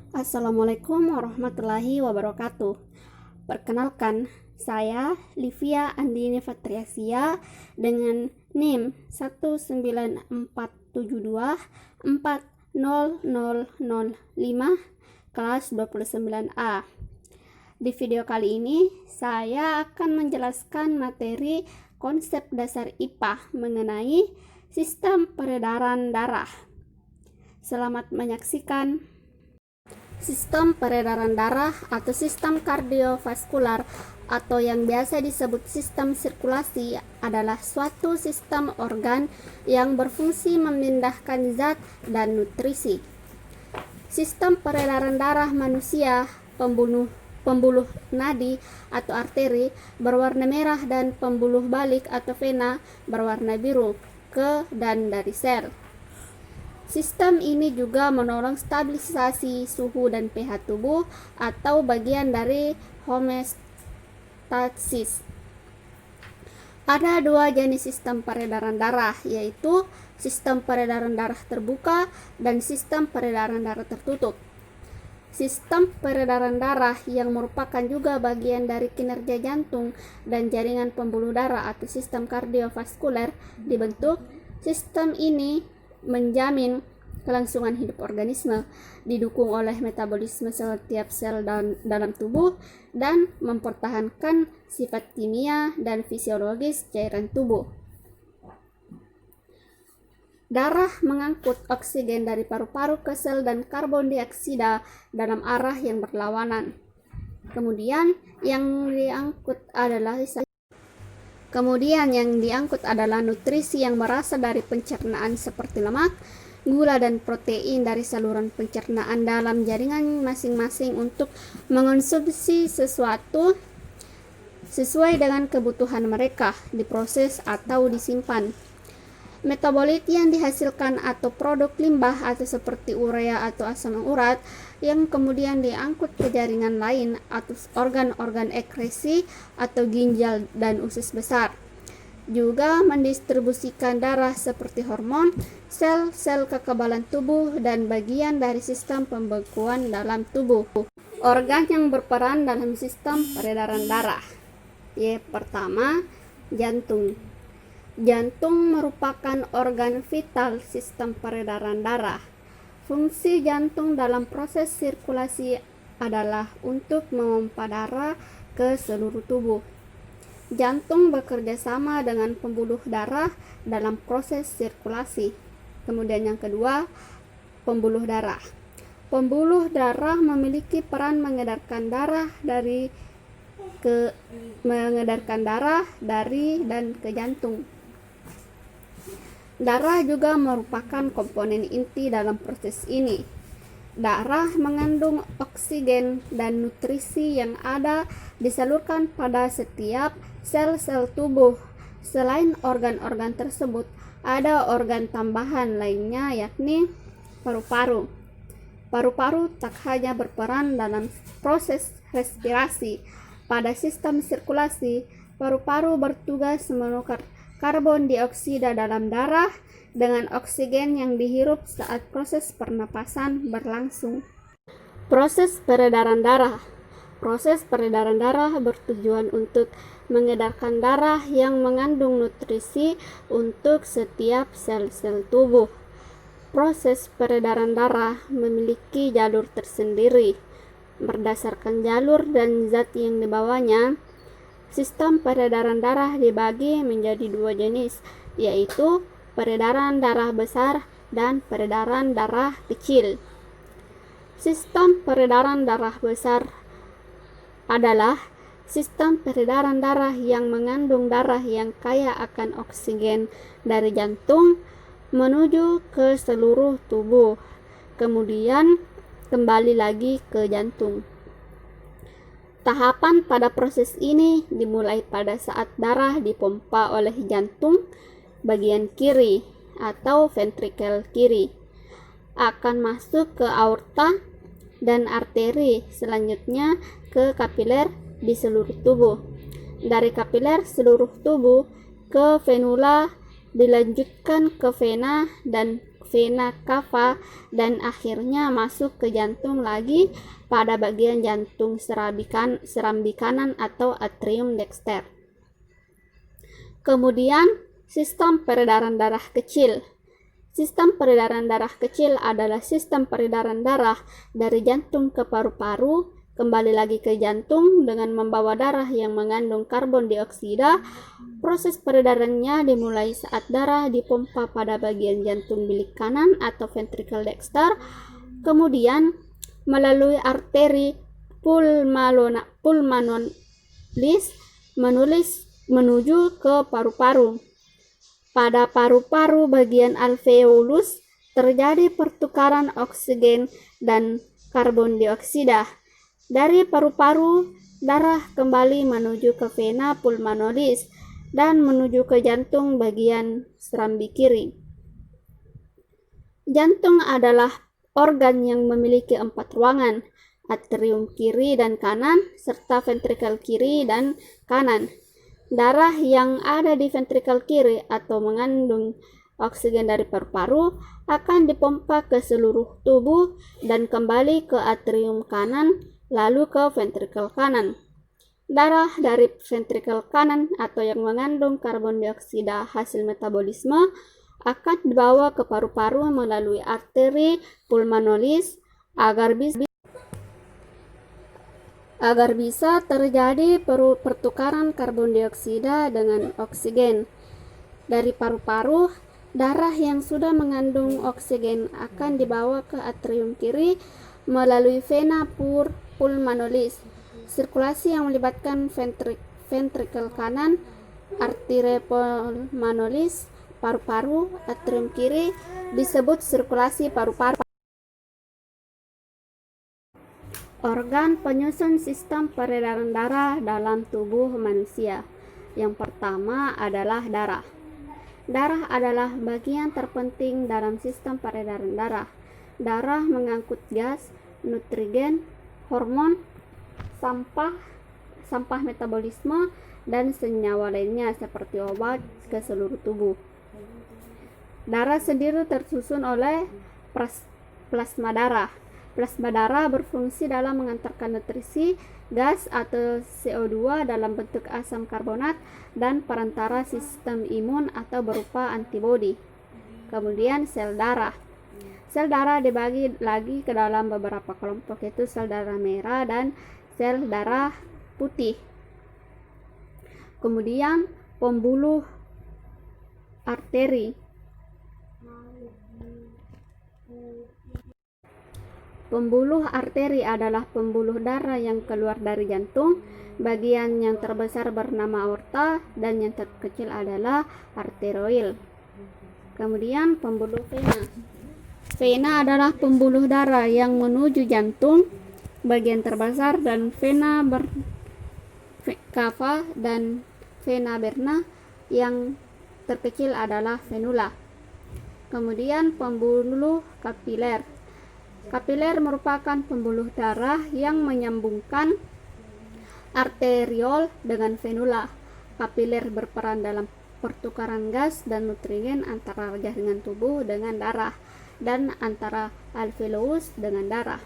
Assalamualaikum warahmatullahi wabarakatuh. Perkenalkan, saya Livia Andini Fatriasia dengan NIM 194724005 kelas 29A. Di video kali ini, saya akan menjelaskan materi konsep dasar IPA mengenai sistem peredaran darah. Selamat menyaksikan. Sistem peredaran darah atau sistem kardiovaskular atau yang biasa disebut sistem sirkulasi adalah suatu sistem organ yang berfungsi memindahkan zat dan nutrisi. Sistem peredaran darah manusia, pembuluh nadi atau arteri berwarna merah dan pembuluh balik atau vena berwarna biru ke dan dari sel. Sistem ini juga menolong stabilisasi suhu dan pH tubuh atau bagian dari homeostasis. Ada dua jenis sistem peredaran darah, yaitu sistem peredaran darah terbuka dan sistem peredaran darah tertutup. Sistem peredaran darah yang merupakan juga bagian dari kinerja jantung dan jaringan pembuluh darah atau sistem kardiovaskuler dibentuk. Sistem ini menjamin kelangsungan hidup organisme, didukung oleh metabolisme setiap sel dalam tubuh, dan mempertahankan sifat kimia dan fisiologis cairan tubuh. Darah mengangkut oksigen dari paru-paru ke sel dan karbon dioksida dalam arah yang berlawanan. Kemudian yang diangkut adalah nutrisi yang berasal dari pencernaan seperti lemak, gula, dan protein dari saluran pencernaan dalam jaringan masing-masing untuk mengonsumsi sesuatu sesuai dengan kebutuhan mereka, diproses atau disimpan. Metabolit yang dihasilkan atau produk limbah atau seperti urea atau asam urat yang kemudian diangkut ke jaringan lain atau organ-organ ekskresi atau ginjal dan usus besar. Juga mendistribusikan darah seperti hormon, sel-sel kekebalan tubuh, dan bagian dari sistem pembekuan dalam tubuh. Organ yang berperan dalam sistem peredaran darah. Pertama, jantung. Jantung merupakan organ vital sistem peredaran darah. Fungsi jantung dalam proses sirkulasi adalah untuk memompa darah ke seluruh tubuh. Jantung bekerja sama dengan pembuluh darah dalam proses sirkulasi. Kemudian yang kedua, pembuluh darah. Pembuluh darah memiliki peran mengedarkan darah dari dan ke jantung. Darah juga merupakan komponen inti dalam proses ini. Darah mengandung oksigen dan nutrisi yang ada disalurkan pada setiap sel-sel tubuh. Selain organ-organ tersebut, ada organ tambahan lainnya, yakni paru-paru. Paru-paru tak hanya berperan dalam proses respirasi. Pada sistem sirkulasi, paru-paru bertugas menukar karbon dioksida dalam darah dengan oksigen yang dihirup saat proses pernapasan berlangsung. Proses peredaran darah. Proses peredaran darah bertujuan untuk mengedarkan darah yang mengandung nutrisi untuk setiap sel-sel tubuh. Proses peredaran darah memiliki jalur tersendiri. Berdasarkan jalur dan zat yang dibawanya, sistem peredaran darah dibagi menjadi dua jenis, yaitu peredaran darah besar dan peredaran darah kecil. Sistem peredaran darah besar adalah sistem peredaran darah yang mengandung darah yang kaya akan oksigen dari jantung menuju ke seluruh tubuh, kemudian kembali lagi ke jantung. Tahapan pada proses ini dimulai pada saat darah dipompa oleh jantung bagian kiri atau ventrikel kiri, akan masuk ke aorta dan arteri, selanjutnya ke kapiler di seluruh tubuh. Dari kapiler seluruh tubuh ke venula, dilanjutkan ke vena, dan vena cava dan akhirnya masuk ke jantung lagi pada bagian jantung serambi kanan atau atrium dexter. Kemudian sistem peredaran darah kecil. Sistem peredaran darah kecil adalah sistem peredaran darah dari jantung ke paru-paru, kembali lagi ke jantung dengan membawa darah yang mengandung karbon dioksida. Proses peredarannya dimulai saat darah dipompa pada bagian jantung bilik kanan atau ventricle dexter, kemudian melalui arteri pulmonalis menuju ke paru-paru. Pada paru-paru bagian alveolus terjadi pertukaran oksigen dan karbon dioksida. Dari paru-paru, darah kembali menuju ke vena pulmonalis dan menuju ke jantung bagian serambi kiri. Jantung adalah organ yang memiliki 4 ruangan, atrium kiri dan kanan, serta ventrikel kiri dan kanan. Darah yang ada di ventrikel kiri atau mengandung oksigen dari paru-paru akan dipompa ke seluruh tubuh dan kembali ke atrium kanan, lalu ke ventrikel kanan. Darah dari ventrikel kanan atau yang mengandung karbon dioksida hasil metabolisme akan dibawa ke paru-paru melalui arteri pulmonalis agar bisa terjadi pertukaran karbon dioksida dengan oksigen. Dari paru-paru, darah yang sudah mengandung oksigen akan dibawa ke atrium kiri melalui vena pulmonalis. Sirkulasi yang melibatkan ventrikel kanan, arteria pulmonalis, paru-paru, atrium kiri disebut sirkulasi paru-paru. Organ penyusun sistem peredaran darah dalam tubuh manusia. Yang pertama adalah darah. Darah adalah bagian terpenting dalam sistem peredaran darah. Darah mengangkut gas, nutrien, hormon, sampah metabolisme, dan senyawa lainnya seperti obat ke seluruh tubuh. Darah sendiri tersusun oleh plasma darah. Plasma darah berfungsi dalam mengantarkan nutrisi, gas atau CO2 dalam bentuk asam karbonat dan perantara sistem imun atau berupa antibodi. Kemudian sel darah. Sel darah dibagi lagi ke dalam beberapa kelompok, yaitu sel darah merah dan sel darah putih. Kemudian pembuluh arteri. Pembuluh arteri adalah pembuluh darah yang keluar dari jantung. Bagian yang terbesar bernama aorta dan yang terkecil adalah arterioil. Kemudian pembuluh vena. Vena adalah pembuluh darah yang menuju jantung. Bagian terbesar dan vena cava dan vena berna, yang terkecil adalah venula. Kemudian pembuluh kapiler. Kapiler merupakan pembuluh darah yang menyambungkan arteriol dengan venula. Kapiler berperan dalam pertukaran gas dan nutrien antara jaringan tubuh dengan darah dan antara alveolus dengan darah.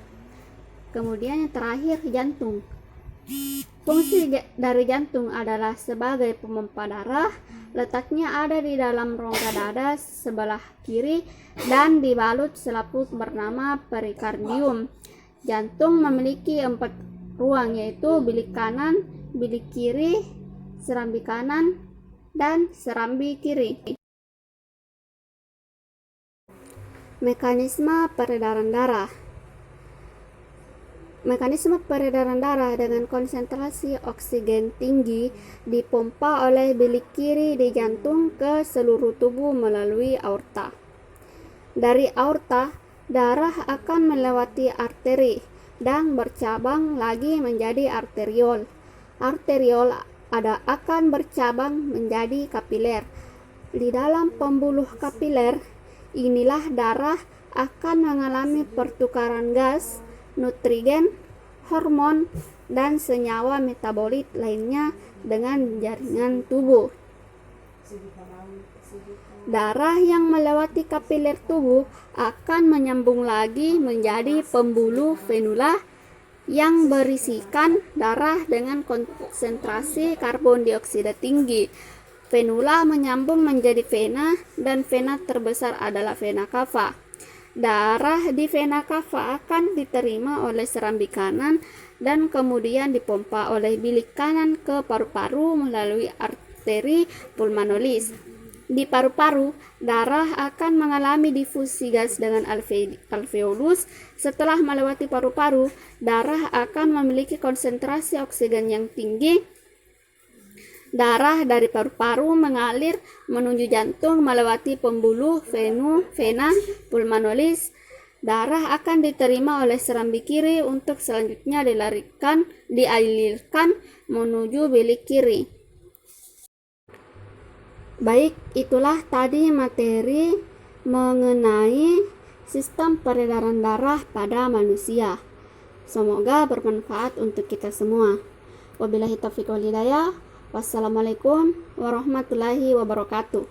Kemudian yang terakhir, jantung. Fungsi dari jantung adalah sebagai pemompa darah. Letaknya ada di dalam rongga dada sebelah kiri dan dibalut selaput bernama perikardium. Jantung memiliki 4 ruang, yaitu bilik kanan, bilik kiri, serambi kanan, dan serambi kiri. Mekanisme peredaran darah. Mekanisme peredaran darah dengan konsentrasi oksigen tinggi dipompa oleh bilik kiri di jantung ke seluruh tubuh melalui aorta. Dari aorta, darah akan melewati arteri dan bercabang lagi menjadi arteriol. Arteriol akan bercabang menjadi kapiler. Di dalam pembuluh kapiler, inilah darah akan mengalami pertukaran gas, nutrien, hormon, dan senyawa metabolit lainnya dengan jaringan tubuh. Darah yang melewati kapiler tubuh akan menyambung lagi menjadi pembuluh venula yang berisikan darah dengan konsentrasi karbon dioksida tinggi. Venula menyambung menjadi vena, dan vena terbesar adalah vena cava. Darah di vena cava akan diterima oleh serambi kanan dan kemudian dipompa oleh bilik kanan ke paru-paru melalui arteri pulmonalis. Di paru-paru, darah akan mengalami difusi gas dengan alveolus. Setelah melewati paru-paru, darah akan memiliki konsentrasi oksigen yang tinggi. Darah dari paru-paru mengalir menuju jantung melewati pembuluh vena pulmonalis. Darah akan diterima oleh serambi kiri untuk selanjutnya dialirkan menuju bilik kiri. Baik, itulah tadi materi mengenai sistem peredaran darah pada manusia. Semoga bermanfaat untuk kita semua. Wabillahi taufiq wal hidayah. Wassalamualaikum warahmatullahi wabarakatuh.